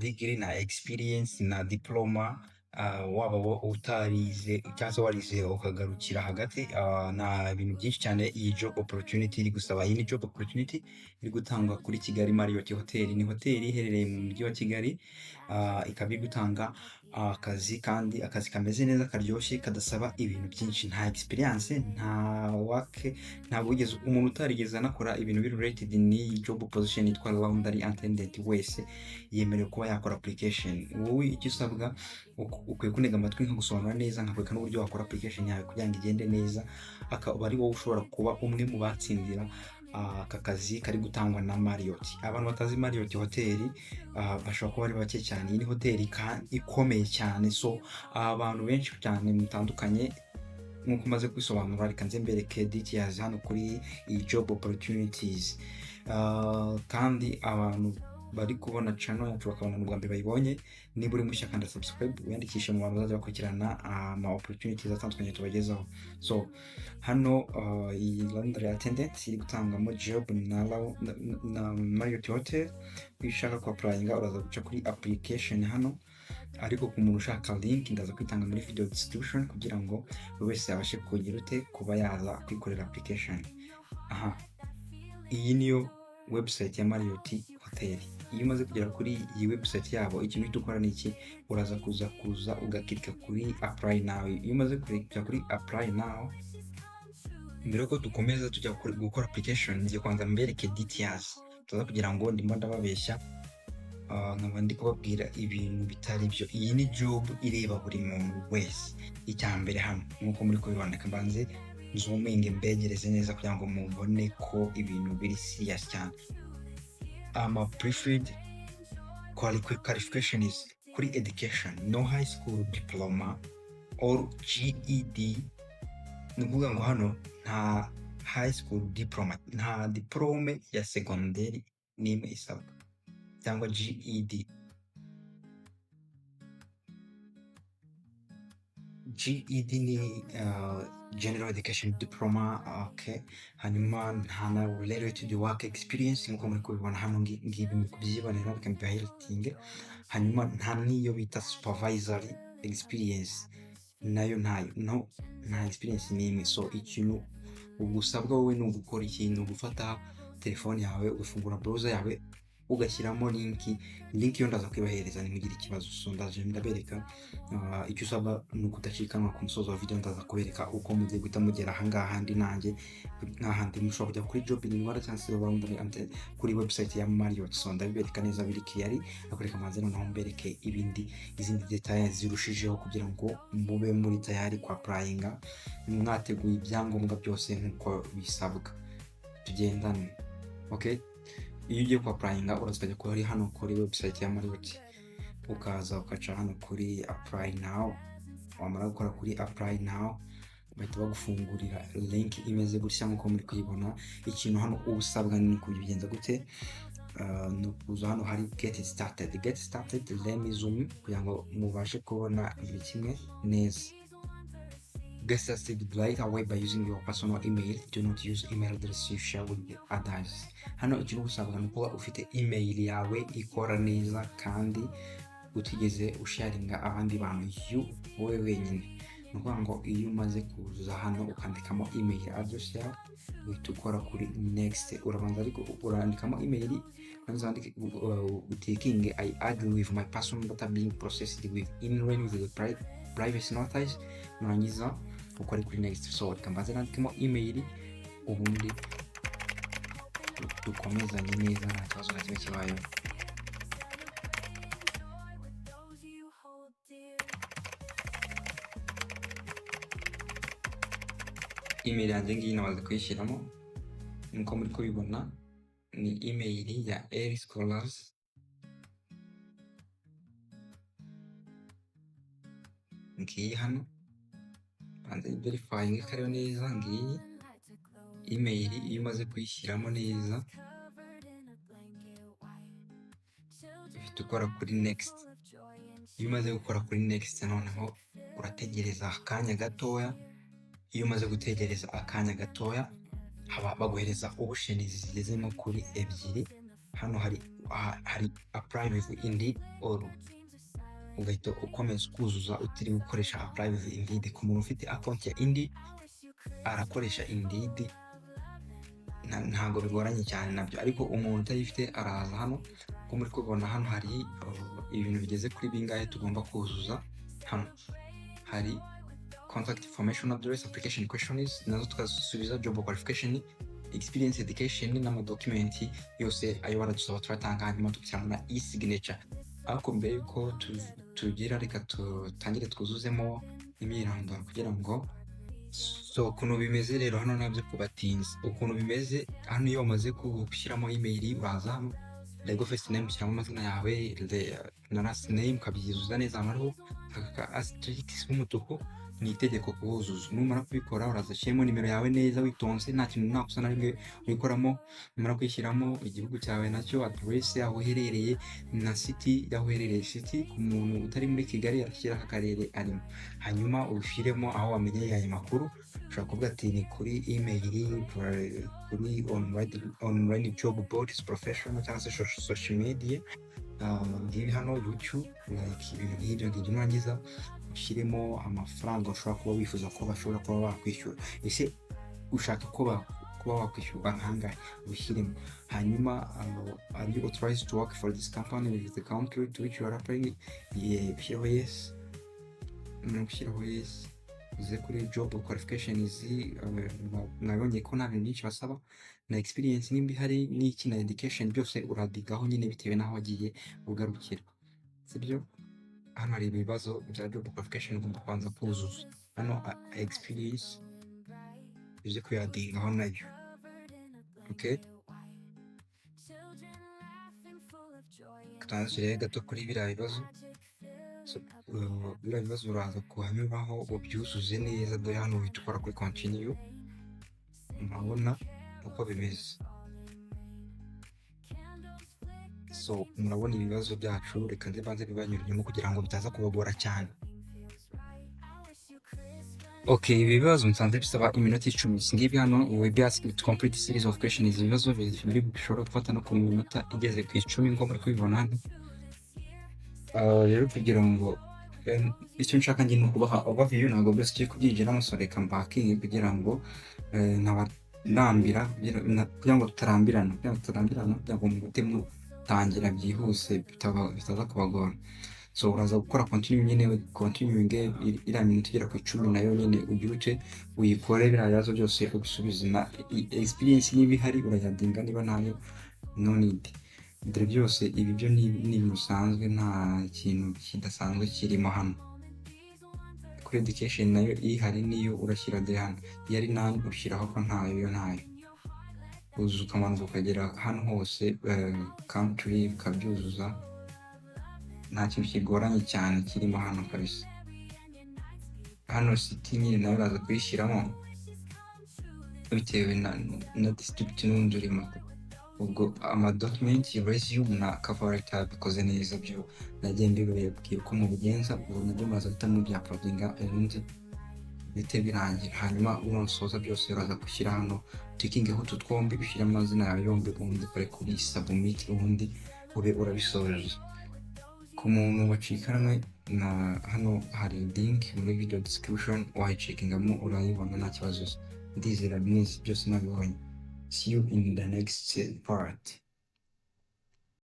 degree na experience na diploma, waba utarize cyangwa se warize ukagarukira hagati, na ibintu byinshi cyane iyi job opportunity iri gusaba. Iyi ni job opportunity iri gutangwa kuri Kigali Marriot Hotel. Ni hoteli iherereye mu mujyi wa Kigali, ikaba iri gutanga akazi, kandi akazi kameze neza karyoshye kadasaba ibintu byinshi. Nta experience, ntabwo wigeze umuntu utarigeze anakora ibintu biri related ni job position yitwa laundry attendant wese yemerewe kuba yakora application. Wowe icyo usabwa ukwiye kunega amatwi nkagusobanura neza, nkakwereka n'uburyo wakora application yawe kugira ngo igende neza, akaba ari wowe ushobora kuba umwe mu batsindira aka kazi kari gutangwa na Marriot. Abantu batazi Marriot hoteli bashobora kuba ari bake cyane. Iyi ni hoteli ikomeye cyane, so abantu benshi cyane mutandukanye nkuko maze kwisobanura. Reka nze mbereke details hano kuri iyi job opportunities, kandi abantu bari kubona channel yacu bakabona n'ubwa mbere bayibonye, niba uri mushya kanda subscribe wiyandikishe mu bantu bazaza bakurikirana ama opportunities atandukanye tubagezaho. So hano iyi laundry attendant iri gutangamo job na Marriot Hotel. Iyo ushaka ku applyinga uraza guca kuri application hano, ariko ku muntu ushaka link ndaza kwitanga muri video description kugira ngo buri wese abashe kugira kuba yaza kwikorera application. Iyi niyo website ya Marriot Hotel. Iyo umaze kugera kuri iyi website yabo, ikintu uhita ukora ni iki, uraza kuza ugakirika kuri apply now. Iyo umaze kujya kuri apply now, mbere ko dukomeza tujya gukora application, ngiye kwanza mbereke details tuza kugira ngo ndimo ndababeshya nkaba ndi kubabwira ibintu bitari byo. Iyi ni job ireba buri muntu wese. Icya mbere hano nkuko muri kubibona, kambanze zooming mbegereze neza kugira ngo mubone ko ibintu biri serious cyane. Preferred qualification is kuri education, no high school diploma or GED. Ni ukuvuga ngo hano nta high school diploma, nta diplome ya secondary n'imwe isabwa, cyangwa GED. GED ni General Education Diploma, okay. Hanyuma nta na related work experience nkuko muri kubibona hano, ngibi muri kubyibonera bikampa highlighting. Hanyuma nta niyo bita supervisory experience, nayo ntayo, nta experience n'imwe. So ikintu ugusabwa wowe ni ugukora ikintu, gufata telefone yawe ugafungura browser yawe ugashyiramo link yo ndaza kwibahereza nimugire ikibazo. So ndaje ndabereka icyo usabwa ni ukudacikanwa ku musozo wa video. Ndaza kubereka uko mugiye guhita mugera ahangaha ndi nanjye n'ahandi mushobora kujya kuri job ni wara chance kuri website ya Marriot. So ndabibereka neza biri clear, akoreka manze noneho mbereke izindi details zirushijeho kugira ngo mube muri tayari kwa applyinga, mwateguye ibyangombwa byose nkuko bisabwa. Tugendane, okay. Iyo ugiye ku applyinga urazajya kuri hano kuri website ya Marriot, ukaza ukaca hano kuri apply now. Wamara gukora kuri apply now, bahita bagufungurira link imeze gutya nkuko muri kuyibona. Ikintu hano ubusabwa ni kubigenza gute, no kuza hano hari get started. Let me zoom kugira ngo mubashe kubona ibi kimwe neza. Get started right away by using your personal email. Do not use email address you share with others. Hano ikintu usabwa ni kuba ufite email yawe ikora neza kandi utigeze usharinga abandi bantu wowe wenyine. Ni ukuvuga ngo iyo umaze kuza hano ukandikamo email address yawe, uhita ukora kuri next. Urabanza ariko urandikamo email, kandi utikinge I agree with my personal data being processed with in line with the privacy notice. Nurangiza ukore kuri next. So kambaze nandikamo email, ubundi dukomezanye neza nta kibazo na kimwe kibayeho. Email yanjye ngiyi namaze kuyishyiramo nkuko muri kubibona. Ni email ya Air Scholars. Ngiyi hano banze verifying kariyo neza. Ngiyi email iyo umaze kuyishyiramo neza uhita ukora kuri next. Iyo umaze gukora kuri next noneho urategereza akanya gatoya. Iyo umaze gutegereza akanya gatoya haba baguhereza options zigeze nko kuri ebyiri. Hano hari hari apply with Indeed or ugahita ukomeza ukuzuza utiriwe gukoresha apply with Indeed. Ku muntu ufite account ya Indeed arakoresha Indeed, ntabwo bigoranye cyane nabyo, ariko umuntu utayifite araza hano. Uko muri kubibona hano hari ibintu bigeze kuri bingahe tugomba kuzuza. Hano hari contact information address, application questions, nazo tukasubiza, job qualification, experience, education n'amadokumenti yose ayo baradusaba turatanga, hanyuma tugashyiramo na e-signature. Ariko mbere yuko tugira, reka tutangire twuzuzemo imyirondoro kugira ngo ukuntu bimeze rero hano nabyo kubatinza. Ukuntu bimeze hano, iyo wamaze gushyiramo email uraza hano Lego first name ushyiramo amazina yawe na last name ukabyuzuza neza. Hano aka asterisk k'umutuku ni itegeko kuhuzuza. Numara kubikora uraza ushyiramo nimero yawe neza witonze, nta kintu nta kosa na rimwe uyikoramo. Numara kwishyiramo igihugu cyawe nacyo, address yaho uherereye na city yaho uherereye. City ku muntu utari muri Kigali arashyira akarere arimo, hanyuma ushyiremo aho wamenyeye aya makuru. Ushobora kuvuga ati ni kuri email, kuri online job boards, professional cyangwa se social media, ngibi hano YouTube, ibintu nk'ibyo ngibyo. Nurangiza ushyiremo amafaranga ushobora kuba wifuza ko bashobora kuba bakwishyura. Ese ushaka kuba wakwishyurwa nkangahe, ushyiremo. Hanyuma are you authorized to work for this company with the country to which you are applying? Ushyiraho yes. Ushyiraho yes. Uze kuri job qualifications, nabonye ko nta bintu byinshi basaba, na experience nimba ihari n'iki na education byose uradigaho nyine bitewe n'aho wagiye ugarukira, sibyo? Hano hari ibibazo bya job qualification ugomba kubanza kuzuza. Hano experience uze kuyadigaho nayo, okay? Tutanzire gato kuri biriya bibazo. Biriya bibazo uraza kuhanyuraho ubyuzuze neza. Dore hano uhita ukora kuri continue, murabona uko bimeze. Murabona ibibazo byacu, reka nze bibanyuriyemo kugira ngo bitaza kubagora cyane. Okay, ibi bibazo nsanze bisaba iminota 10. Singibi hano we be asked to complete series of questions. Ibibazo biri bishobora gufata no ku minota igeze ku 10 ngo muri kubibona hano. Rero kugira ngo icyo nshaka ngiye kubaha overview, ntabwo byose cyo kubyinjiramo, so reka mbakinge kugira ngo ntabarambira, kugira ngo tutarambirana, kugira ngo mutemu tangira byihuse bitaza kubagora. Uraza gukora continue nyine, continuing iriya minota igera ku 10 nayo nyine ubyuke uyikore. Biriya bibazo byose ubisubize, na experience niba ihari urayadinga, niba ntayo no need. Dore byose ibi byo ni bisanzwe, nta kintu kidasanzwe kirimo hano. Kuri education nayo ihari niyo urashyira de hano, yari nani ushyiraho ko ntayo uzuza ukamanuka ukagera hano hose country ukabyuzuza. Nta kintu kigoranye cyane kirimo hano kabisa. Hano city nyine nayo uraza kuyishyiramo bitewe na district n'undi urimo. Ubwo amadokumenti, resume na cover letter bikoze neza, byo nagiye mbibabwira uko mubigenza. Ubu nabyo maze guhitamo bya uploadinga ubundi bite birangira. Hanyuma unosoza byose uraza gushyira hano tikingeho utu twombi, ushyira amazina yawe yombi, ubundi kore kuri submit, ubundi ube urabisoje. Ku muntu wacikanwe na hano hari link muri video description, wayicekingamo urayibona nta kibazo. Ndizera byose nabibonye. See you in the next part.